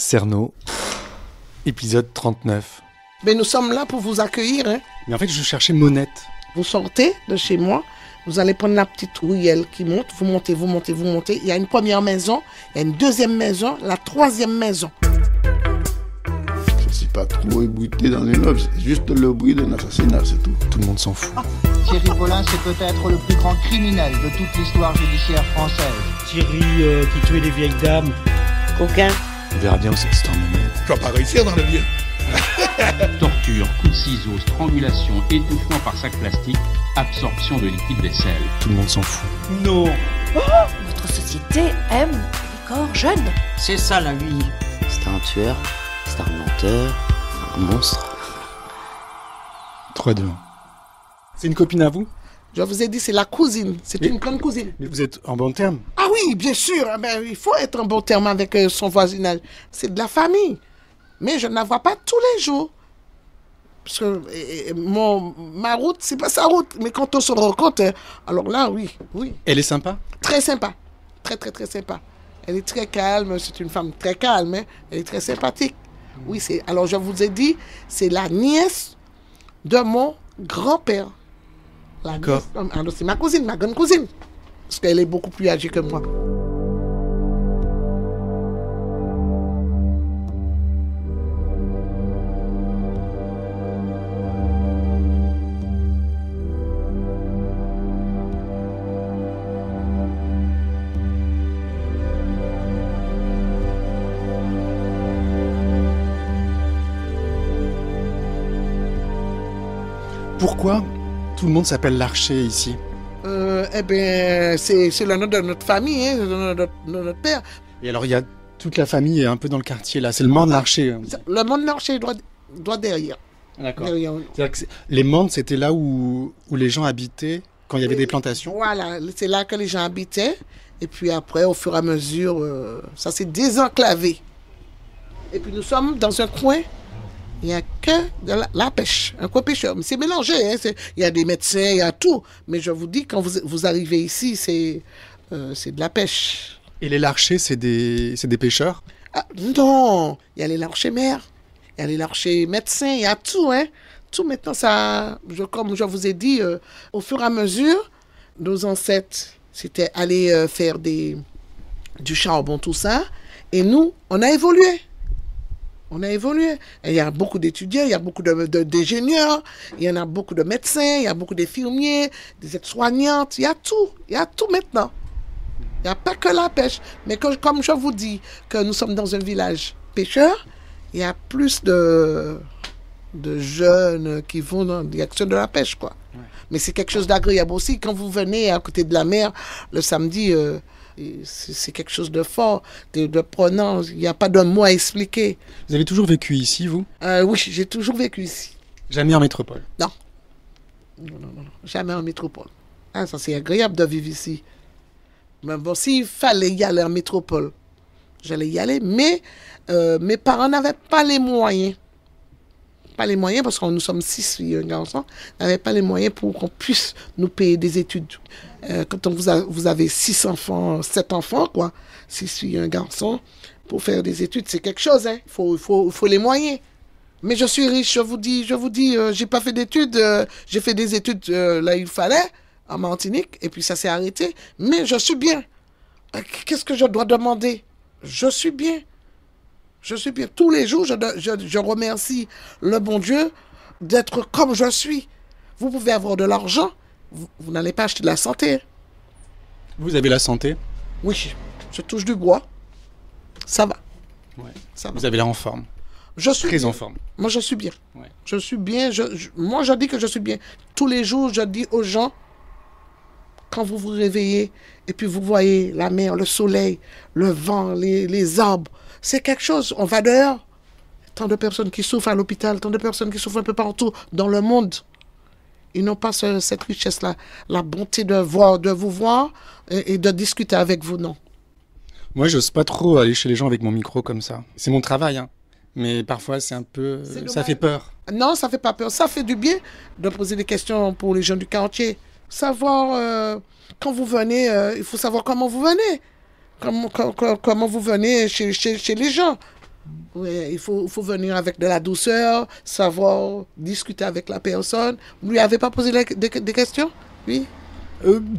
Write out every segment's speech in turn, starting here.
Cerno, épisode 39. Mais nous sommes là pour vous accueillir. Hein. Mais en fait, je cherchais Monette. Vous sortez de chez moi, vous allez prendre la petite ruelle qui monte, vous montez, vous montez, vous montez. Il y a une première maison, il y a une deuxième maison, la troisième maison. Je ne suis pas trop ébruité dans les meubles, c'est juste le bruit d'un assassinat, c'est tout. Tout le monde s'en fout. Thierry Paulin, c'est peut-être le plus grand criminel de toute l'histoire judiciaire française. Thierry qui tuait les vieilles dames. Coquin. On verra bien où cette histoire me mène. Je ne vais pas réussir dans le vieux. Torture, coup de ciseaux, strangulation, étouffement par sac plastique, absorption de liquide vaisselle. Tout le monde s'en fout. Non. Notre société aime les corps jeunes. C'est ça la vie. C'est un tueur, c'est un menteur, un monstre. 3, 2, 1. C'est une copine à vous? Je vous ai dit, c'est la cousine. C'est une grande cousine. Mais vous êtes en bon terme? Ah oui, bien sûr. Ben, il faut être en bon terme avec son voisinage. C'est de la famille. Mais je ne la vois pas tous les jours. Parce que ma route, c'est pas sa route. Mais quand on se rencontre, alors là, oui. Elle est sympa? Très sympa. Très, très, très sympa. Elle est très calme. C'est une femme très calme. Hein. Elle est très sympathique. Oui, alors je vous ai dit, c'est la nièce de mon grand-père. D'accord. Alors c'est ma cousine, ma grande cousine. Parce qu'elle est beaucoup plus âgée que moi. Pourquoi tout le monde s'appelle l'Archer ici? Eh bien, c'est le nom de notre famille, hein, de notre père. Et alors, il y a toute la famille est un peu dans le quartier, là. C'est le Mans de l'Archer. Le monde marché doit derrière. D'accord. Derrière, oui. C'est-à-dire que les Mandes, c'était là où les gens habitaient quand il y avait des plantations? Voilà, c'est là que les gens habitaient. Et puis après, au fur et à mesure, ça s'est désenclavé. Et puis nous sommes dans un coin, il n'y a que de la pêche, un coin pêcheur. Mais c'est mélangé, hein, il y a des médecins, il y a tout. Mais je vous dis, quand vous arrivez ici, c'est de la pêche. Et les Larchers, c'est des pêcheurs? Ah, non, il y a les larchers-mères, il y a les larchers-médecins, il y a tout, hein. Tout maintenant, comme je vous ai dit, au fur et à mesure, nos ancêtres, c'était aller faire du charbon, tout ça. Et nous, on a évolué. On a évolué. Et il y a beaucoup d'étudiants, il y a beaucoup d'ingénieurs, il y en a beaucoup de médecins, il y a beaucoup d'infirmiers, des aides-soignantes, il y a tout maintenant. Il n'y a pas que la pêche. Mais comme je vous dis que nous sommes dans un village pêcheur, il y a plus de jeunes qui vont dans la direction de la pêche, quoi. Ouais. Mais c'est quelque chose d'agréable aussi. Quand vous venez à côté de la mer, le samedi, c'est quelque chose de fort, de prenant. Il n'y a pas de mot à expliquer. Vous avez toujours vécu ici, vous? Oui, j'ai toujours vécu ici. Jamais en métropole? Non. Non. Jamais en métropole. Ah, ça, c'est agréable de vivre ici. Mais bon, s'il fallait y aller en métropole, j'allais y aller. Mais mes parents n'avaient pas les moyens. Pas les moyens, parce que nous sommes 6 filles et un garçon, n'avaient pas les moyens pour qu'on puisse nous payer des études. Quand vous avez 6 enfants, 7 enfants, quoi, 6 filles et un garçon, pour faire des études, c'est quelque chose, hein. Il faut les moyens. Mais je suis riche, je vous dis, j'ai pas fait d'études, j'ai fait des études là il fallait, en Martinique, et puis ça s'est arrêté. Mais je suis bien. Qu'est-ce que je dois demander? Je suis bien. Je suis bien. Tous les jours, je remercie le bon Dieu d'être comme je suis. Vous pouvez avoir de l'argent, vous n'allez pas acheter de la santé. Vous avez la santé? Oui, je touche du bois. Ça va. Ouais. Ça va. Vous avez l'air en forme. Je suis très bien. en forme. Moi, je suis bien. Ouais. Je suis bien. Moi, je dis que je suis bien. Tous les jours, je dis aux gens, quand vous vous réveillez et puis vous voyez la mer, le soleil, le vent, les arbres, c'est quelque chose. On va dehors. Tant de personnes qui souffrent à l'hôpital, tant de personnes qui souffrent un peu partout dans le monde. Ils n'ont pas cette richesse-là, la bonté de vous voir et de discuter avec vous, non. Moi, j'ose pas trop aller chez les gens avec mon micro comme ça. C'est mon travail, hein. Mais parfois, c'est un peu... ça fait peur. Non, ça fait pas peur. Ça fait du bien de poser des questions pour les gens du quartier. Savoir, quand vous venez, il faut savoir comment vous venez. Comment vous venez chez les gens. Oui, il faut venir avec de la douceur, savoir discuter avec la personne. Vous lui avez pas posé des questions? Oui.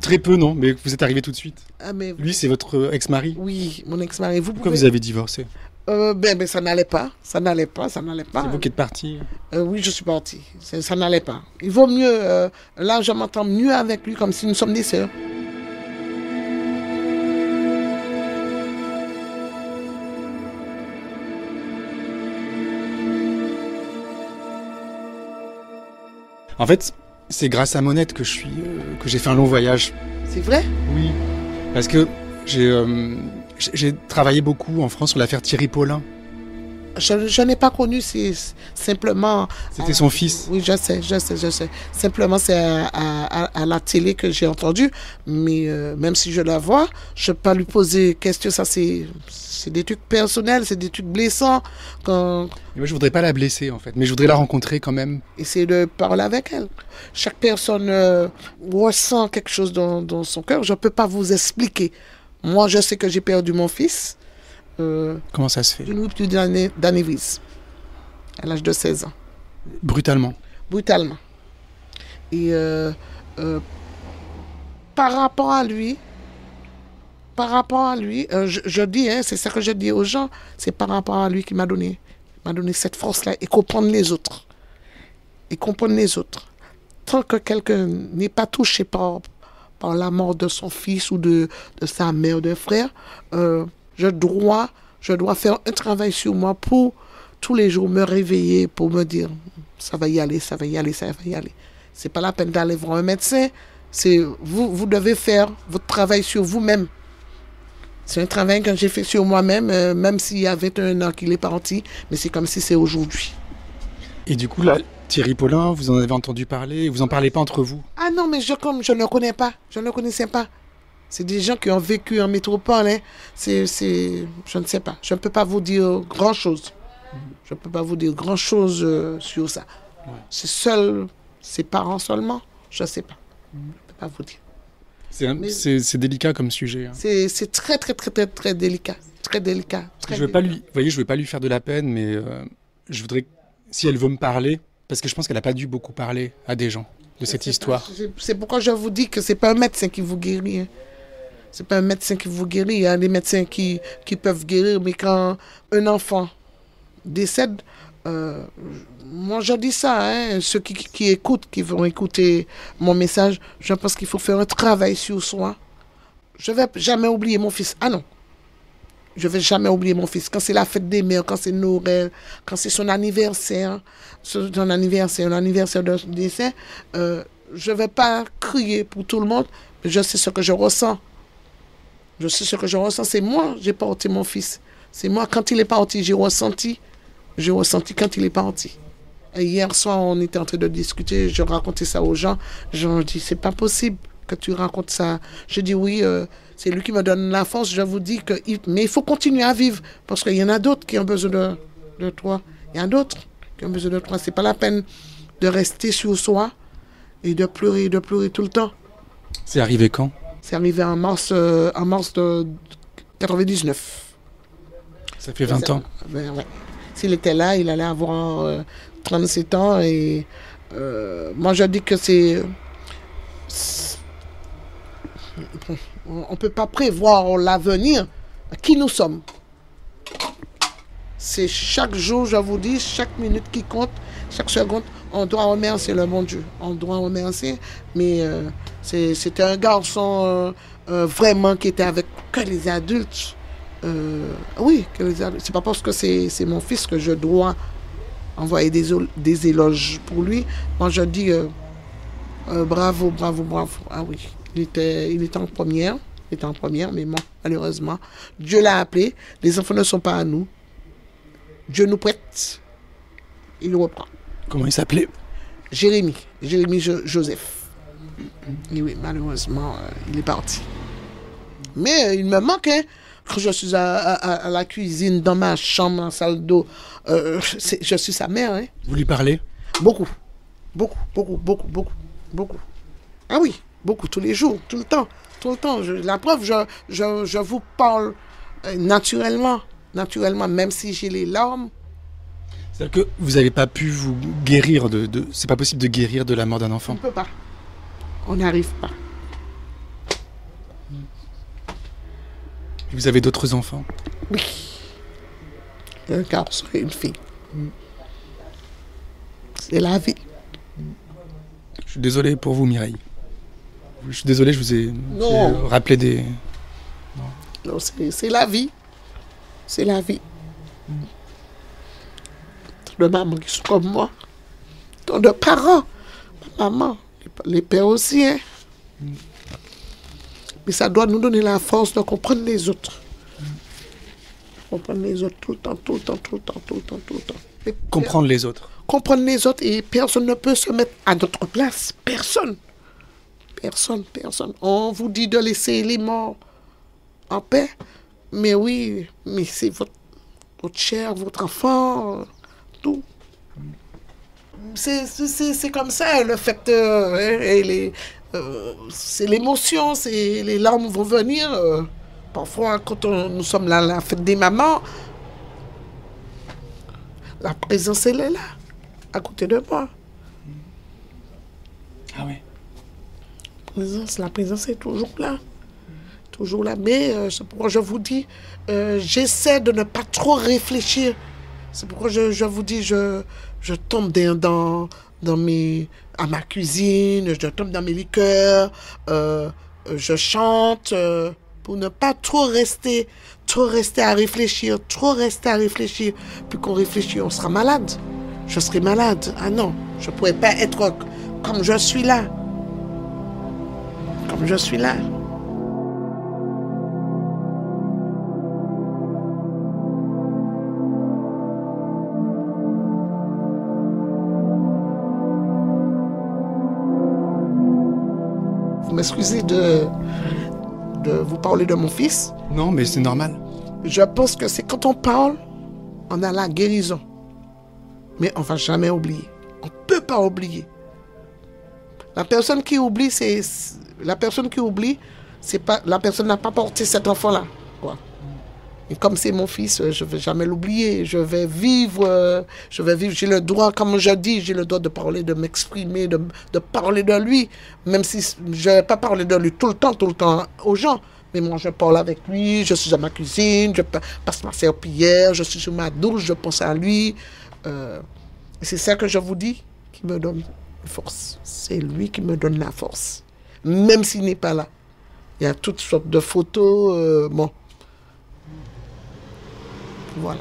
Très peu, non, mais vous êtes arrivé tout de suite. Ah, mais Lui, c'est votre ex-mari? oui, mon ex-mari. Pourquoi vous avez divorcé? Ben, ça n'allait pas. Ça n'allait pas. C'est vous qui êtes parti? Oui, je suis parti. Ça n'allait pas. Il vaut mieux. Là, je m'entends mieux avec lui, comme si nous sommes des sœurs. En fait, c'est grâce à Monette que j'ai fait un long voyage. C'est vrai? Oui. Parce que j'ai travaillé beaucoup en France sur l'affaire Thierry Paulin. Je n'ai pas connu, c'est simplement... C'était son fils. Oui, je sais. Simplement, c'est à la télé que j'ai entendu. Mais même si je la vois, je ne peux pas lui poser question. Ça, c'est des trucs personnels, c'est des trucs blessants. Moi, je voudrais pas la blesser, en fait. Mais je voudrais la rencontrer quand même. Essayer de parler avec elle. Chaque personne ressent quelque chose dans son cœur. Je ne peux pas vous expliquer. Moi, je sais que j'ai perdu mon fils. Comment ça se fait? D'une rupture d'anévrisme à l'âge de 16 ans. Brutalement? Brutalement. Et par rapport à lui, je dis, hein, c'est ça que je dis aux gens, c'est par rapport à lui qui m'a donné cette force-là et comprendre les autres. Tant que quelqu'un n'est pas touché par la mort de son fils ou de sa mère ou d'un frère, je dois faire un travail sur moi pour tous les jours me réveiller, pour me dire ça va y aller. C'est pas la peine d'aller voir un médecin. Vous devez faire votre travail sur vous-même. C'est un travail que j'ai fait sur moi-même, même s'il y a 21 ans qu'il est parti, mais c'est comme si c'est aujourd'hui. Et du coup, là, Thierry Paulin, vous en avez entendu parler, vous en parlez pas entre vous? Ah non, mais je ne connais pas, je ne connaissais pas. C'est des gens qui ont vécu en métropole. Hein. Je ne sais pas. Je ne peux pas vous dire grand-chose. Sur ça. Ouais. C'est ses parents seulement. Je ne sais pas. Je ne peux pas vous dire. C'est délicat comme sujet. Hein. C'est très, très, très, très, très délicat. Très délicat. Je ne veux pas lui faire de la peine, mais je voudrais, si elle veut me parler, parce que je pense qu'elle n'a pas dû beaucoup parler à des gens de cette histoire. C'est pourquoi je vous dis que ce n'est pas un médecin qui vous guérit. Hein. C'est pas un médecin qui vous guérit. Il y a des médecins qui peuvent guérir, mais quand un enfant décède, moi je dis ça, hein, ceux qui écoutent, qui vont écouter mon message, je pense qu'il faut faire un travail sur soi. Je ne vais jamais oublier mon fils. Ah non, je ne vais jamais oublier mon fils. Quand c'est la fête des mères, quand c'est Noël, quand c'est son anniversaire, l'anniversaire de décès, je ne vais pas crier pour tout le monde, mais je sais ce que je ressens. C'est moi, j'ai porté mon fils. C'est moi, quand il est parti, j'ai ressenti quand il est parti. Et hier soir, on était en train de discuter, je racontais ça aux gens. Je leur dis, c'est pas possible que tu racontes ça. Je dis, oui, c'est lui qui me donne la force. Je vous dis mais il faut continuer à vivre, parce qu'il y en a d'autres qui ont besoin de toi. Il y en a d'autres qui ont besoin de toi. C'est pas la peine de rester sur soi et de pleurer tout le temps. C'est arrivé quand? C'est arrivé en mars de 99. Ça fait 20 ans. Ouais. S'il était là, il allait avoir 37 ans. Et moi, je dis que on ne peut pas prévoir l'avenir. Qui nous sommes? C'est chaque jour, je vous dis, chaque minute qui compte, chaque seconde, on doit remercier le bon Dieu. On doit remercier, mais c'était un garçon vraiment qui était avec que les adultes. Oui, que les adultes. C'est pas parce que c'est mon fils que je dois envoyer des éloges pour lui. Moi, je dis bravo. Ah oui, il était en première. Mais bon, malheureusement, Dieu l'a appelé. Les enfants ne sont pas à nous. Dieu nous prête. Il nous reprend. Comment il s'appelait? Jérémy Joseph. Et oui, malheureusement, il est parti. Mais il me manque, hein. Quand je suis à la cuisine, dans ma chambre, en salle d'eau, je suis sa mère. Hein. Vous lui parlez? Beaucoup. Ah oui, beaucoup, tous les jours, tout le temps. La preuve, je vous parle naturellement. naturellement, même si j'ai les larmes. C'est-à-dire que vous n'avez pas pu vous guérir c'est pas possible de guérir de la mort d'un On enfant. ne peut pas. On n'arrive pas. Vous avez d'autres enfants. Oui. Un garçon et une fille. C'est la vie. Je suis désolé pour vous, Mireille. Je suis désolé, je vous ai Non. rappelé des... Non, c'est la vie. C'est la vie. Tant de mamans qui sont comme moi. Tant de parents. Ma maman. Les pères aussi. Hein. Mais ça doit nous donner la force de comprendre les autres. Comprendre les autres tout le temps, tout le temps, tout le temps, tout le temps, tout le temps. Et Comprendre les autres. comprendre les autres et personne ne peut se mettre à notre place. Personne. Personne, personne. On vous dit de laisser les morts en paix. Mais oui, mais c'est votre chair, votre enfant, tout. C'est comme ça, le fait, c'est l'émotion, les larmes vont venir. Parfois, quand nous sommes là à la fête des mamans, la présence, elle est là, à côté de moi. Ah oui. La présence est toujours là. Toujours là. Mais c'est pourquoi je vous dis, j'essaie de ne pas trop réfléchir. C'est pourquoi je vous dis, je tombe à ma cuisine, je tombe dans mes liqueurs, je chante, pour ne pas trop rester à réfléchir, Puis qu'on réfléchit, on sera malade. Je serai malade. Ah non, je ne pourrais pas être comme je suis là. Comme je suis là. Vous m'excusez de vous parler de mon fils. Non, mais c'est normal. Je pense que c'est quand on parle, on a la guérison. Mais on ne va jamais oublier. On ne peut pas oublier. La personne qui oublie, la personne n'a pas porté cet enfant-là. Quoi. Et comme c'est mon fils, je ne vais jamais l'oublier. Je vais vivre. J'ai le droit, comme je dis, j'ai le droit de parler, de m'exprimer, de parler de lui. Même si je ne vais pas parler de lui tout le temps aux gens. Mais moi, je parle avec lui, je suis dans ma cuisine, je passe ma serpillière, je suis sur ma douche, je pense à lui. C'est ça que je vous dis qui me donne force. C'est lui qui me donne la force. Même s'il n'est pas là. Il y a toutes sortes de photos. Bon. Voilà.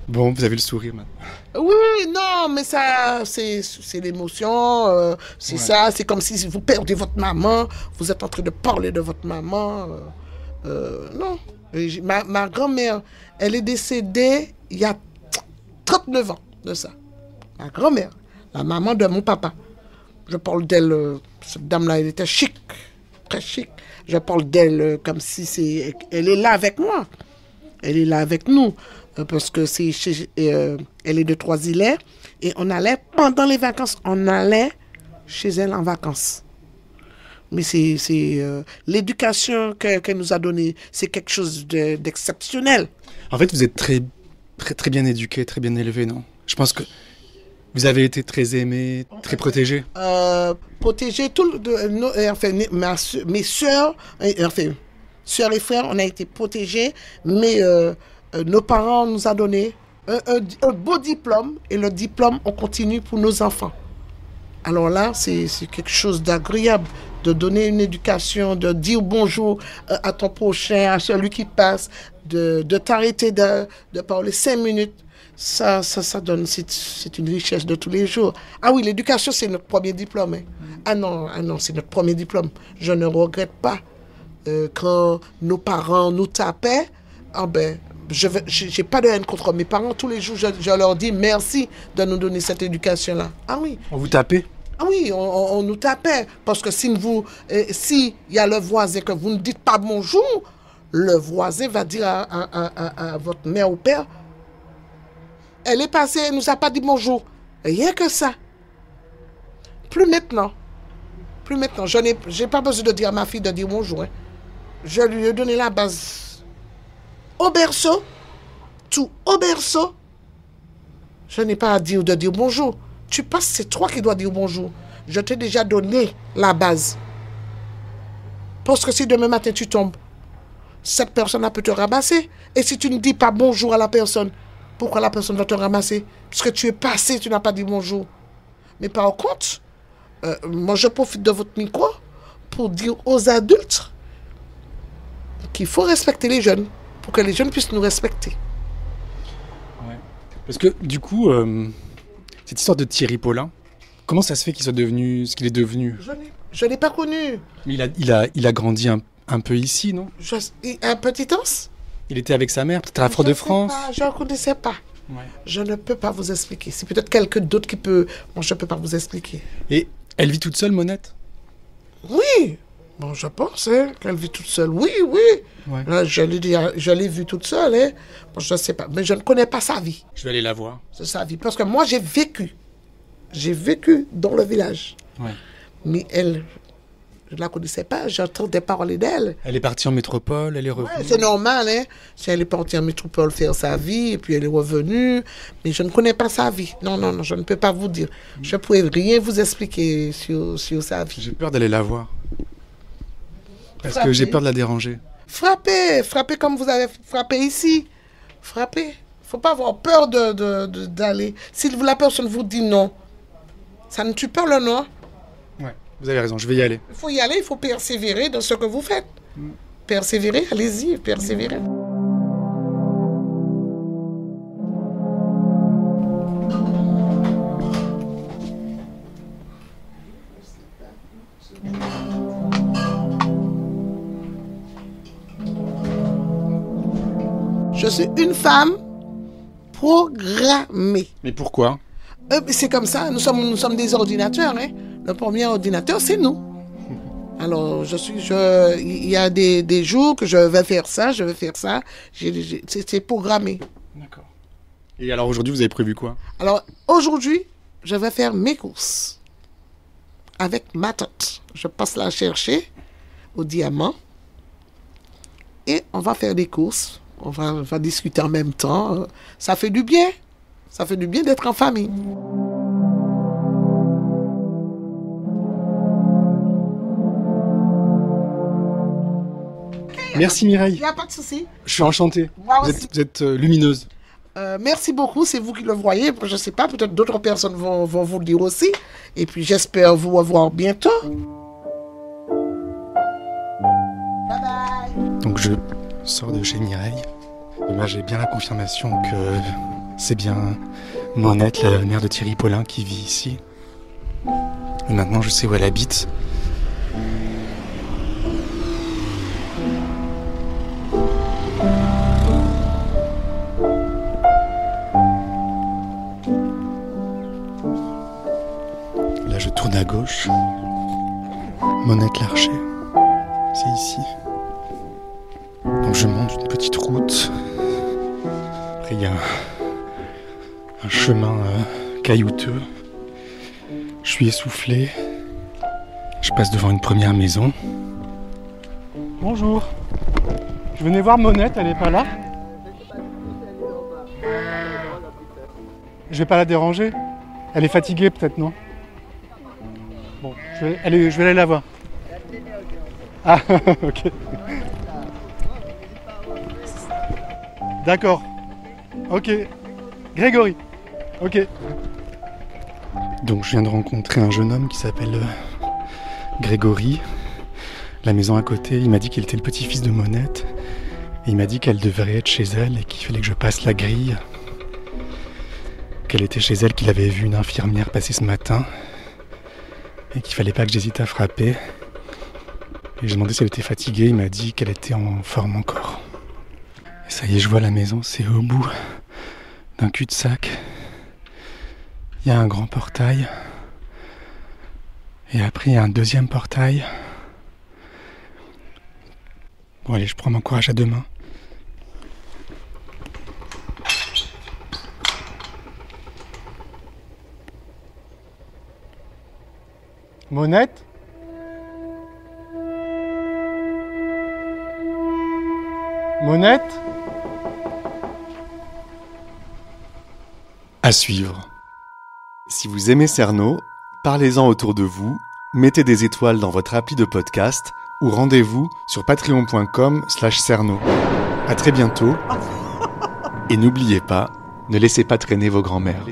Bon, vous avez le sourire maintenant. Oui, non, mais ça, c'est l'émotion. C'est Ouais. ça, c'est comme si vous perdez votre maman. Vous êtes en train de parler de votre maman. Non. Ma grand-mère, elle est décédée il y a 39 ans de ça. Ma grand-mère, la maman de mon papa. Je parle d'elle, cette dame-là, elle était chic, très chic. Je parle d'elle comme si elle est là avec moi. Elle est là avec nous. Parce que elle est de Trois-Îlets. Et on allait, pendant les vacances, on allait chez elle en vacances. Mais c'est l'éducation qu'elle nous a donnée, c'est quelque chose d'exceptionnel. En fait, vous êtes très, très, très bien éduqué, très bien élevé, non? Je pense que vous avez été très aimé, très protégé. Protégé, mes soeurs, soeurs et frères, on a été protégés, mais nos parents nous ont donné un beau diplôme, et le diplôme, on continue pour nos enfants. Alors là, c'est quelque chose d'agréable, de donner une éducation, de dire bonjour à ton prochain, à celui qui passe, de t'arrêter de parler 5 minutes. Ça donne, c'est une richesse de tous les jours. Ah oui, l'éducation, c'est notre premier diplôme. Hein. Ah non, c'est notre premier diplôme. Je ne regrette pas quand nos parents nous tapaient. Ah ben, j'ai pas de haine contre mes parents. Tous les jours, je leur dis merci de nous donner cette éducation-là. Ah oui. On vous tapait? Ah oui, on nous tapait. Parce que s'il y a le voisin que vous ne dites pas bonjour, le voisin va dire à votre mère ou père, elle est passée, elle ne nous a pas dit bonjour. Rien que ça. Plus maintenant. Je n'ai pas besoin de dire à ma fille de dire bonjour. Hein. Je lui ai donné la base. au berceau, je n'ai pas à dire de dire bonjour. Tu passes, c'est toi qui dois dire bonjour. Je t'ai déjà donné la base. Parce que si demain matin tu tombes, cette personne-là peut te ramasser. Et si tu ne dis pas bonjour à la personne, pourquoi la personne va te ramasser? Parce que tu es passé, tu n'as pas dit bonjour. Mais par contre, moi je profite de votre micro pour dire aux adultes qu'il faut respecter les jeunes, pour que les jeunes puissent nous respecter. Ouais. Parce que du coup, cette histoire de Thierry Paulin, comment ça se fait qu'il soit devenu ce qu'il est devenu? Je ne l'ai pas connu. Mais il a grandi un peu ici, non? Un petit os? Il était avec sa mère, peut-être à la Fort-de-France. Je ne connaissais pas. Ouais. Je ne peux pas vous expliquer. C'est peut-être quelqu'un d'autre qui peut... Moi, je ne peux pas vous expliquer. Et elle vit toute seule, Monette? Oui. Bon, je pense qu'elle vit toute seule. Oui. Ouais. Là, je l'ai vue toute seule. Hein. Bon, je ne sais pas. Mais je ne connais pas sa vie. Je vais aller la voir. C'est sa vie. Parce que moi, j'ai vécu. J'ai vécu dans le village. Ouais. Mais elle... Je ne la connaissais pas, j'entendais parler d'elle. Elle est partie en métropole, elle est revenue. Ouais, c'est normal, hein. Si elle est partie en métropole faire sa vie, et puis elle est revenue. Mais je ne connais pas sa vie. Non, je ne peux pas vous dire. Je ne pourrais rien vous expliquer sur sa vie. J'ai peur d'aller la voir. Parce que j'ai peur de la déranger. Frappez comme vous avez frappé ici. Frappez. Il ne faut pas avoir peur d'aller. Si la personne vous dit non, ça ne tue pas le non. Ouais. Vous avez raison, je vais y aller. Il faut y aller, il faut persévérer dans ce que vous faites. Persévérer, allez-y, persévérer. Je suis une femme programmée. Mais pourquoi? C'est comme ça, nous sommes des ordinateurs, hein. Le premier ordinateur, c'est nous. Alors, il y a des jours que je vais faire ça. C'est programmé. D'accord. Et alors aujourd'hui, vous avez prévu quoi? Alors, aujourd'hui, je vais faire mes courses. Avec ma tante. Je passe la chercher au diamant. Et on va faire des courses. On va discuter en même temps. Ça fait du bien. Ça fait du bien d'être en famille. Merci Mireille. Il n'y a pas de souci. Je suis enchanté. Moi Vous aussi. êtes lumineuse. Merci beaucoup, c'est vous qui le voyez. Je ne sais pas, peut-être d'autres personnes vont vous le dire aussi. Et puis j'espère vous revoir bientôt. Bye bye. Donc je sors de chez Mireille. Et là j'ai bien la confirmation que c'est bien Monette, la mère de Thierry Paulin, qui vit ici. Et maintenant je sais où elle habite. Là je tourne à gauche. Monette Larcher. C'est ici. Donc je monte une petite route. Après il y a un chemin caillouteux. Je suis essoufflé. Je passe devant une première maison. Bonjour. Je venais voir Monette, elle est pas là. Je vais pas la déranger. Elle est fatiguée peut-être, non? Bon, je vais aller la voir. Ah, ok. D'accord. Ok. Grégory. Ok. Donc je viens de rencontrer un jeune homme qui s'appelle Grégory. La maison à côté, il m'a dit qu'il était le petit-fils de Monette. Et il m'a dit qu'elle devrait être chez elle et qu'il fallait que je passe la grille. Qu'elle était chez elle, qu'il avait vu une infirmière passer ce matin. Et qu'il fallait pas que j'hésite à frapper. Et j'ai demandé si elle était fatiguée, il m'a dit qu'elle était en forme encore. Et ça y est, je vois la maison, c'est au bout d'un cul-de-sac. Il y a un grand portail. Et après, il y a un deuxième portail. Bon, allez, je prends mon courage à deux mains. Monette ? Monette ? À suivre. Si vous aimez Cerno, parlez-en autour de vous, mettez des étoiles dans votre appli de podcast ou rendez-vous sur patreon.com/Cerno. À très bientôt. Et n'oubliez pas, ne laissez pas traîner vos grands-mères.